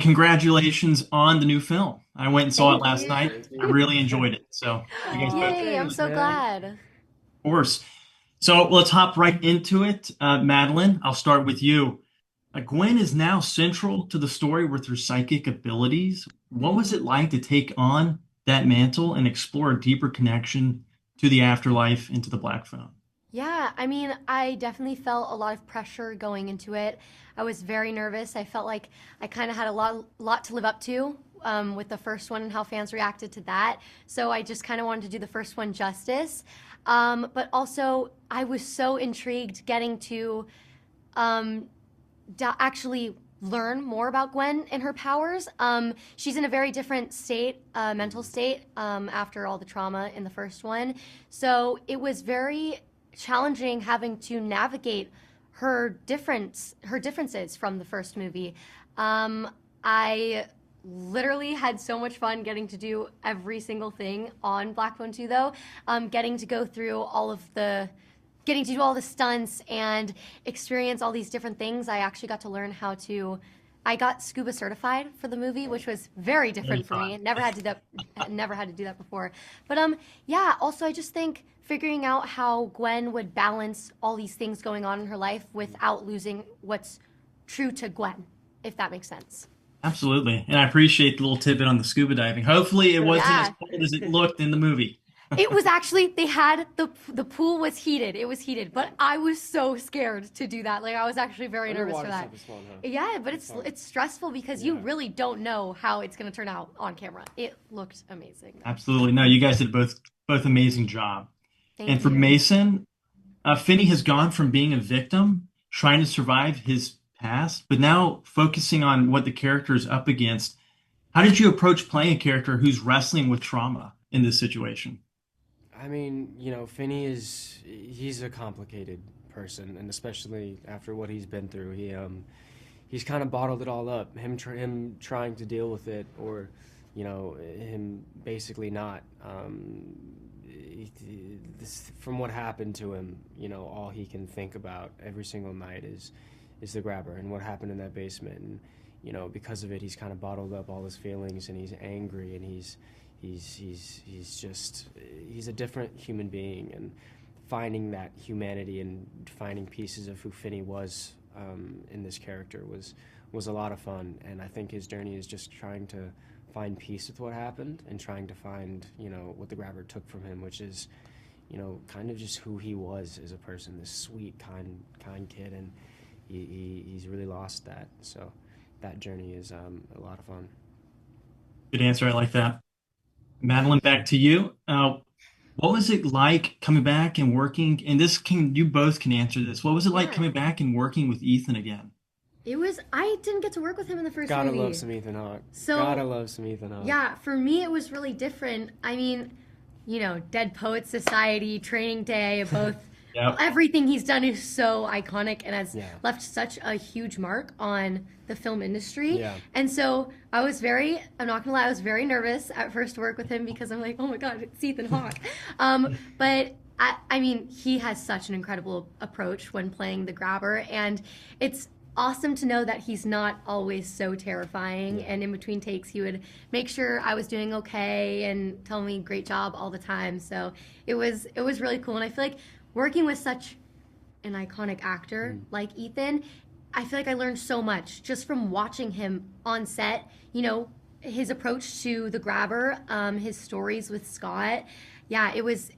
congratulations on the new film. I went and saw it Thank last night. you. I really enjoyed it. So you guys both, Aw, of Yay, I'm thanks, so man. glad. course. So let's hop right into it. Madeline, I'll start with you. Gwen is now central to the story with her psychic abilities. What was it like to take on that mantle and explore a deeper connection to the afterlife and to the Black Phone? Yeah, I mean, I definitely felt a lot of pressure going into it. I was very nervous. I felt like I kind of had a lot to live up to with the first one and how fans reacted to that. So I just kind of wanted to do the first one justice. But also, I was so intrigued getting to um, actually learn more about Gwen and her powers. She's in a very different state, mental state, after all the trauma in the first one. So it was very challenging having to navigate her differences from the first movie. I literally had so much fun getting to do every single thing on Black Phone 2 though. Getting to go through getting to do all the stunts and experience all these different things. I actually got to learn how to. I got scuba certified for the movie, which was very Really different for fun. me. Never had to do that. Never had to do that before. But yeah. Also, I just think figuring out how Gwen would balance all these things going on in her life without losing what's true to Gwen, if that makes sense. Absolutely. And I appreciate the little tidbit on the scuba diving. Hopefully, it wasn't as Yeah. cold as it looked in the movie. It was actually they had the pool was heated. It was heated, but I was so scared to do that. Like I was actually very nervous for Underwater that. stuff is fun, huh? Yeah, but It's fun. it's stressful because you Yeah. really don't know how it's going to turn out on camera. It looked amazing though. Absolutely. No, you guys did both amazing job. And Thank for you. Mason, Finney has gone from being a victim, trying to survive his past, but now focusing on what the character is up against. How did you approach playing a character who's wrestling with trauma in this situation? I mean, Finney he's a complicated person, and especially after what he's been through, he's kind of bottled it all up. Him trying to deal with it, or him basically not. From what happened to him, all he can think about every single night is the grabber and what happened in that basement, and because of it, he's kind of bottled up all his feelings, and he's angry, and he's a different human being, and finding that humanity and finding pieces of who Finney was in this character was a lot of fun. And I think his journey is just trying to find peace with what happened and trying to find what the grabber took from him, which is kind of just who he was as a person, this sweet kind kid, and he's really lost that. So that journey is a lot of fun. Good answer. I like that. Madeline, back to you. What was it like coming back and working? And you both can answer this. What was it like Yeah. coming back and working with Ethan again? It was I didn't get to work with him in the first Gotta love movie. some Ethan Hawke. So Gotta love some Ethan Hawke. yeah, for me it was really different. I mean, Dead Poets Society, Training Day, both Yep. everything he's done is so iconic and has Yeah. left such a huge mark on the film industry. Yeah. And so I'm not gonna lie, I was very nervous at first to work with him because I'm like, oh my God, it's Ethan Hawke. But I mean, he has such an incredible approach when playing the grabber, and it's awesome to know that he's not always so terrifying. And in between takes, he would make sure I was doing okay and tell me great job all the time. So it was really cool, and I feel like working with such an iconic actor like Ethan, I feel like I learned so much just from watching him on set. His approach to the grabber, his stories with Scott. Yeah, it was.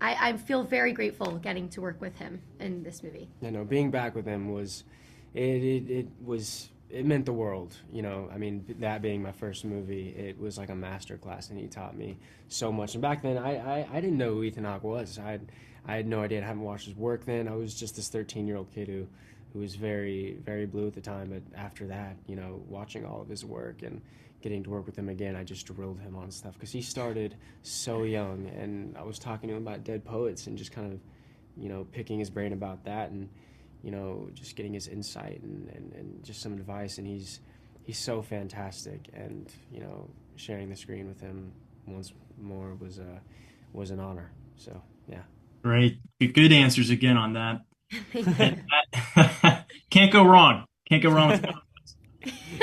I feel very grateful getting to work with him in this movie. Being back with him it meant the world. I mean, that being my first movie, it was like a master class, and he taught me so much. And back then, I didn't know who Ethan Hawke was. I had no idea. I hadn't watched his work then. I was just this 13-year-old kid who was very, very blue at the time. But after that, watching all of his work and getting to work with him again, I just drilled him on stuff because he started so young. And I was talking to him about Dead Poets and just kind of, picking his brain about that, and just getting his insight and just some advice. And he's so fantastic. And sharing the screen with him once more was an honor. So yeah. Great. Good answers again on that. Thank you. Can't go wrong. Can't go wrong with that.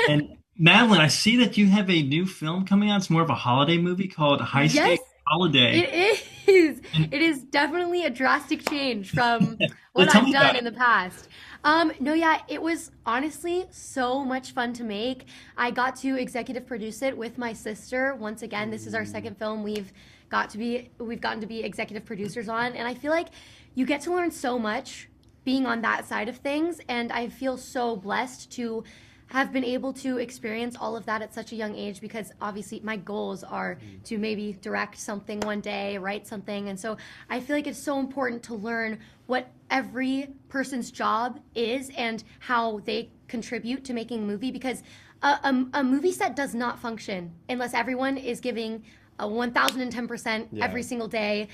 And Madeline, I see that you have a new film coming out. It's more of a holiday movie called High Yes, Stakes Holiday. it is. And It is definitely a drastic change from what tell I've me about done in it. the past. No, yeah, it was honestly so much fun to make. I got to executive produce it with my sister. Once again, this is our second film we've gotten to be executive producers on, and I feel like you get to learn so much being on that side of things, and I feel so blessed to have been able to experience all of that at such a young age, because obviously my goals are to maybe direct something one day, write something. And so I feel like it's so important to learn what every person's job is and how they contribute to making a movie, because a movie set does not function unless everyone is giving a 1010% Yeah. every single day,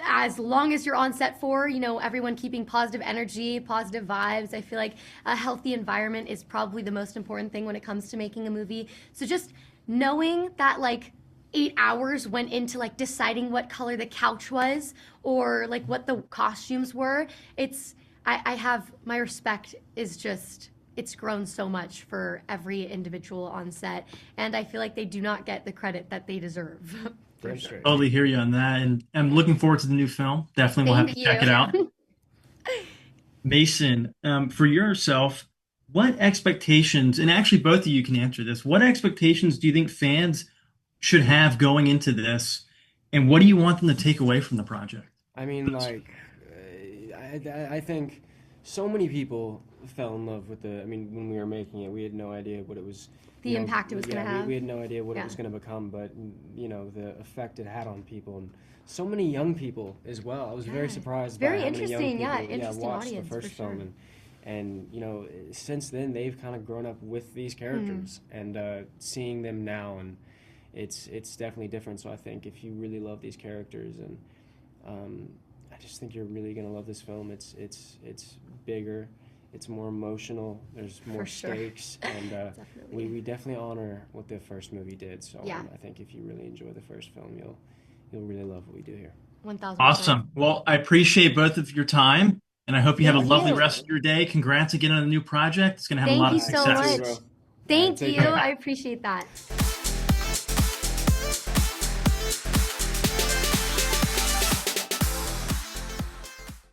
as long as you're on set for, everyone keeping positive energy, positive vibes. I feel like a healthy environment is probably the most important thing when it comes to making a movie. So just knowing that like 8 hours went into like deciding what color the couch was, or like what the costumes were, I have my respect is just, it's grown so much for every individual on set, and I feel like they do not get the credit that they deserve. For Damn sure. straight. Totally hear you on that. And I'm looking forward to the new film. Definitely we'll have Thank to check it out. you. Mason, for yourself, what expectations, and actually both of you can answer this, what expectations do you think fans should have going into this? And what do you want them to take away from the project? I mean, like, I think so many people fell in love with the. I mean, when we were making it, we had no idea what it was. The impact it was gonna have. We had no idea what it Yeah. was going to become, but the effect it had on people, and so many young people as well. I was very Yeah. surprised Very by how many young interesting, people, yeah, interesting watched audience, the first for sure. film, and since then they've kind of grown up with these characters, and seeing them now, and it's definitely different. So I think if you really love these characters, and I just think you're really gonna love this film. It's bigger, it's more emotional. There's more For sure. stakes, and Definitely. we definitely honor what the first movie did. So Yeah. I think if you really enjoy the first film, you'll really love what we do here. 1000%. Awesome. Well, I appreciate both of your time, and I hope you have a Thank lovely you. rest of your day. Congrats again on the new project. It's going to have a Thank lot you of so success. much. Bro. Thank Take you. care. I appreciate that.